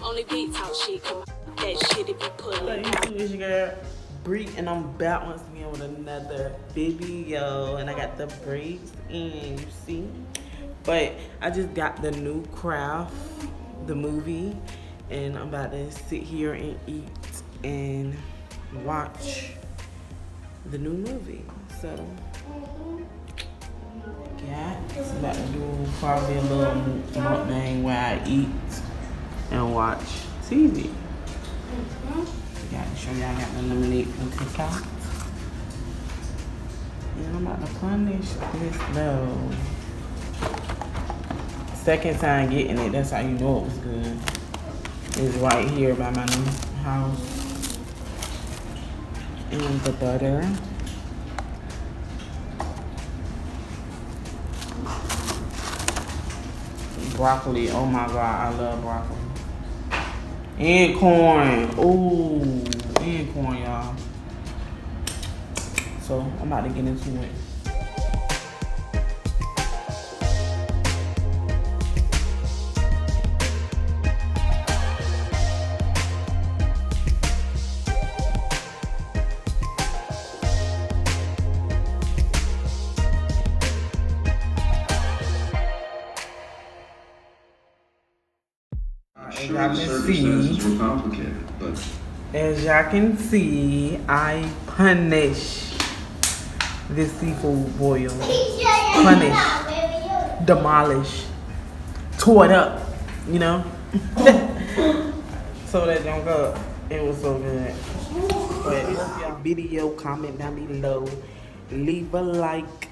only beat talk shit. Come on, that shit if you put it. It's your girl Bree, and I'm back once again with another video. And I got the braids in, you see. But I just got the new Craft, the movie, and I'm about to sit here and eat and watch the new movie. So yeah, I'm about to do probably a little mukbang where I eat and watch TV. Got to show y'all I got the lemonade from Cashapp. And I'm about to punish this though. Second time getting it, that's how you know it was good. It's right here by my new house. And the butter. Broccoli, oh my God, I love broccoli. And corn, ooh, and corn, y'all. So I'm about to get into it. As y'all can see, I punish this seafood boil. Punish, demolish, tore it up, you know? So that don't go. It was so good. But if y'all video, comment down below, leave a like,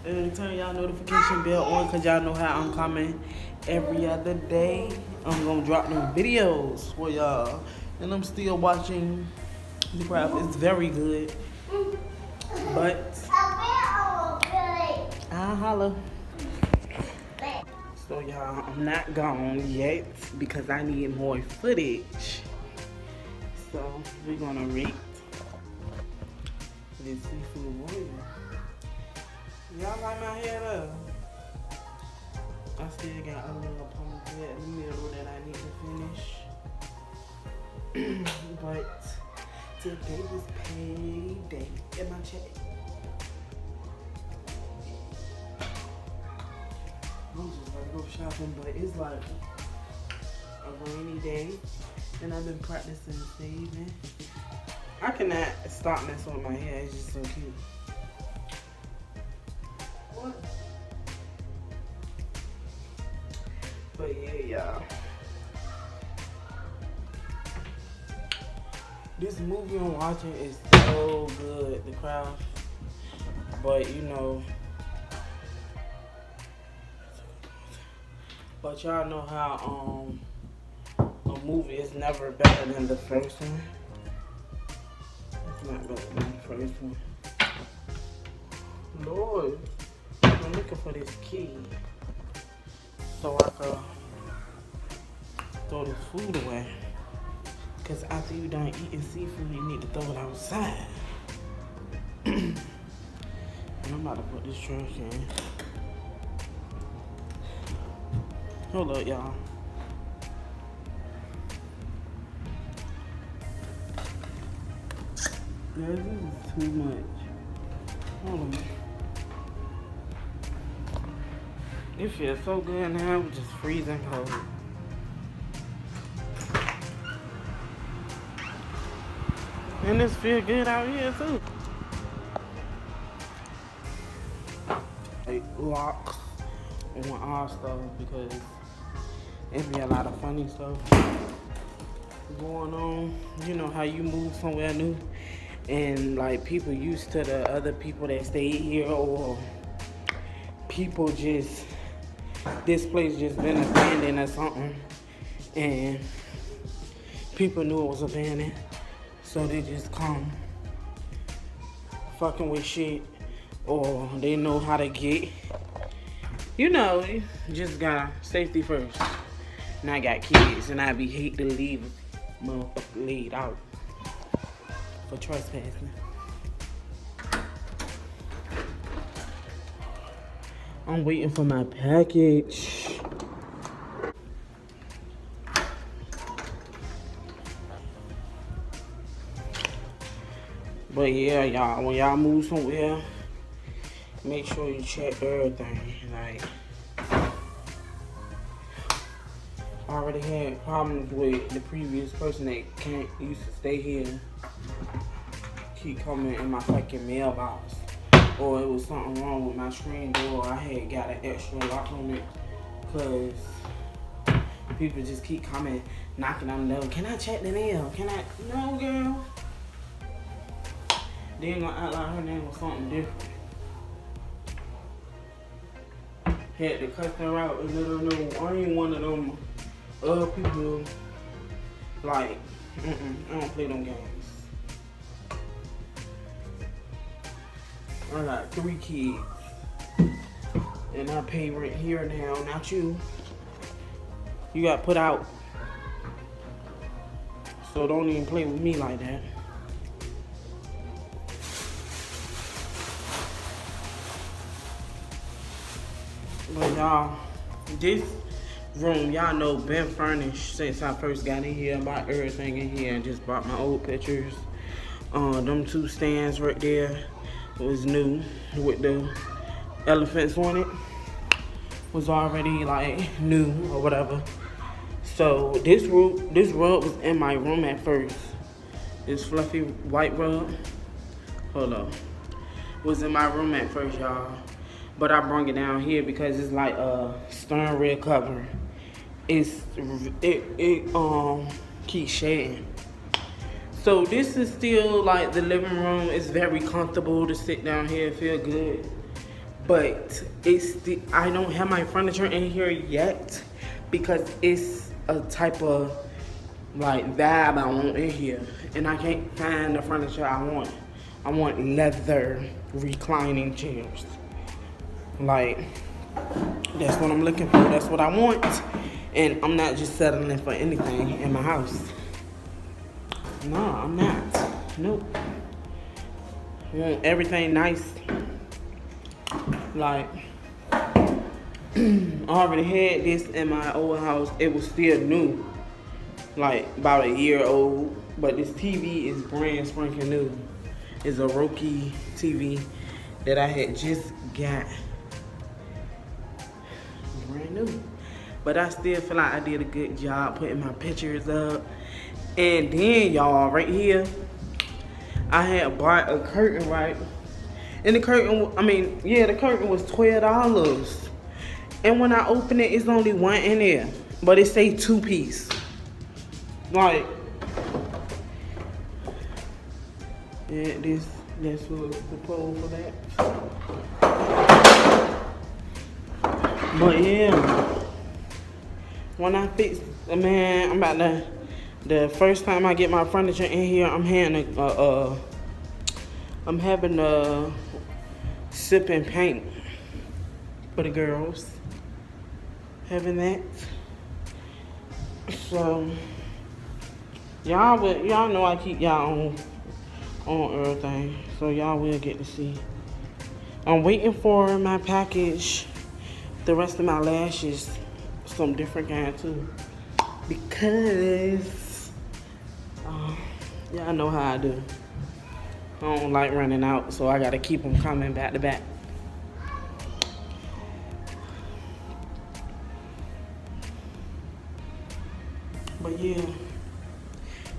and turn y'all notification bell on, cause y'all know how I'm coming every other day. I'm gonna drop them videos for y'all. And I'm still watching the Craft. It's very good. But I'll holla. So y'all, I'm not gone yet because I need more footage. So we're gonna rate this seafood boil. Y'all like my hair though? I still got a little ponytail in the middle that I need to finish. But today was payday. Get my check. I'm just about to go shopping, but it's like a rainy day, and I've been practicing saving. I cannot stop messing with my hair. It's just so cute. What? But yeah, y'all. This movie I'm watching is so good, The Craft. But you know, but y'all know how a movie is never better than the first one. It's not better than the first one. Lord, I'm looking for this key so I can throw this food away. Because after you done eating seafood, you need to throw it outside. And I'm about to put this trash in. Hold up, y'all. Guys, this is too much. Hold on. It feels so good now, it's just freezing cold. And this feel good out here too. Like locks on our stuff because it be a lot of funny stuff going on. You know how you move somewhere new and like people used to the other people that stayed here, or people just, this place just been abandoned or something, and people knew it was abandoned. So they just come fucking with shit, or they know how to get, you know, just got safety first. And I got kids, and I be hate to leave motherfucker laid out for trespassing. I'm waiting for my package. But yeah, y'all, when y'all move somewhere, make sure you check everything. Like, I already had problems with the previous person that used to stay here. Keep coming in my fucking mailbox. Or it was something wrong with my screen door. I had got an extra lock on it. Cause people just keep coming, knocking on the door. Can I check the mail? Can I? No, girl. They ain't gonna act like her name was something different. Had to cuss her out and let her know I ain't one of them other people. Like, I don't play them games. I got 3 kids. And I pay rent here now, not you. You got put out. So don't even play with me like that. But y'all, this room, y'all know, been furnished since I first got in here. I bought everything in here and just bought my old pictures. Them 2 stands right there was new with the elephants on it. Was already like new or whatever. So this rug was in my room at first. This fluffy white rug, hold up, was in my room at first, y'all. But I brought it down here because it's like a stern red cover. It keeps shedding. So this is still like the living room. It's very comfortable to sit down here, feel good. But I don't have my furniture in here yet because it's a type of like vibe I want in here. And I can't find the furniture I want. I want leather reclining chairs. Like, that's what I'm looking for. That's what I want. And I'm not just settling for anything in my house. No, I'm not. Nope. I want everything nice. Like, I already had this in my old house. It was still new. Like, about a year old. But this TV is brand spanking new. It's a Roku TV that I had just got. Brand new. But I still feel like I did a good job putting my pictures up. And then, y'all, right here, I had bought a curtain, right? And the curtain, the curtain was $12. And when I open it, it's only one in there. But it say 2-piece. Like, yeah, that's the pole for that. But yeah, when I fix, man, I'm about to, the first time I get my furniture in here, I'm having a sip and paint for the girls. Having that. So y'all know I keep y'all on everything. So y'all will get to see. I'm waiting for my package, the rest of my lashes, some different kind too. Because y'all know how I do. I don't like running out, so I gotta keep them coming back to back. But yeah,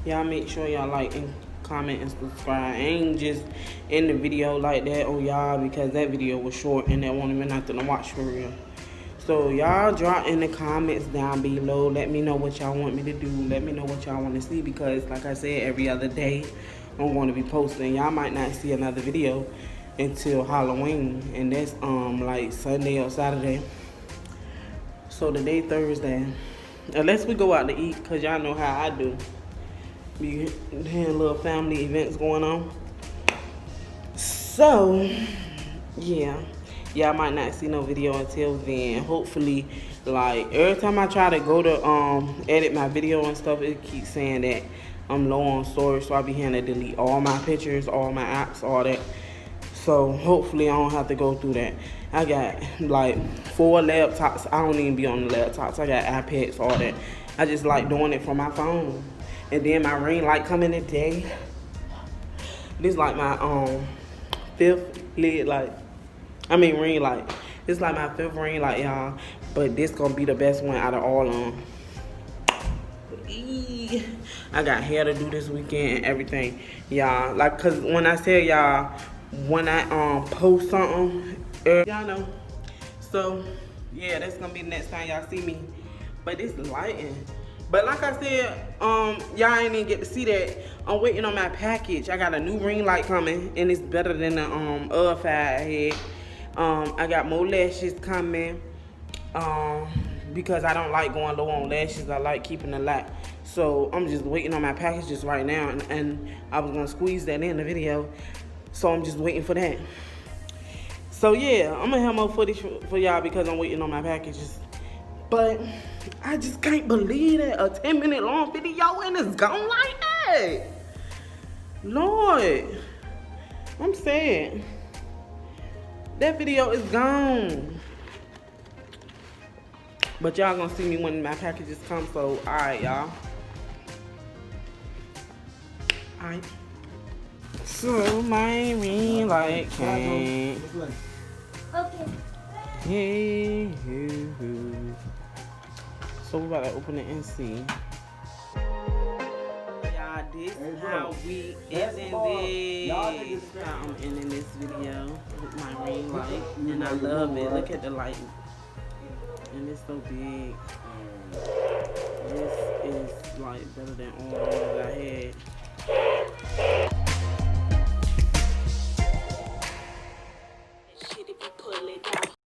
y'all make sure y'all like and comment and subscribe. I ain't just in the video like that on y'all because that video was short and there wasn't even nothing to watch for real. So y'all drop in the comments down below. Let me know what y'all want me to do. Let me know what y'all want to see because like I said, every other day I'm going to be posting. Y'all might not see another video until Halloween, and that's like Sunday or Saturday. So today Thursday. Unless we go out to eat, cause y'all know how I do. Be having little family events going on. So yeah, y'all might not see no video until then. Hopefully, like every time I try to go to edit my video and stuff, it keeps saying that I'm low on storage, so I be having to delete all my pictures, all my apps, all that. So hopefully I don't have to go through that. I got like 4 laptops. I don't even be on the laptops. I got iPads, all that. I just like doing it from my phone. And then my ring light come in the day. This like my fifth ring light. This like my fifth ring light, y'all. But this gonna be the best one out of all of them. I got hair to do this weekend and everything, y'all. Like, cause when I tell y'all, when I post something, y'all know. So yeah, that's gonna be the next time y'all see me. But it's lighting. But like I said, y'all ain't even get to see that. I'm waiting on my package. I got a new ring light coming, and it's better than the other 5 I had. I got more lashes coming. Because I don't like going low on lashes. I like keeping a lot. So I'm just waiting on my packages right now, and I was gonna squeeze that in the video. So I'm just waiting for that. So yeah, I'm gonna have more footage for y'all because I'm waiting on my packages. But I just can't believe that a 10-minute long video and it's gone like that. Lord, I'm sad. That video is gone. But y'all gonna see me when my packages come, so alright, y'all. Alright. So my ring light came. Okay. Hey, so we about to open it and see. Y'all, this is how we ending this. I'm ending this video with my ring light, and I love it. Look at the light. And it's so big. This is like better than all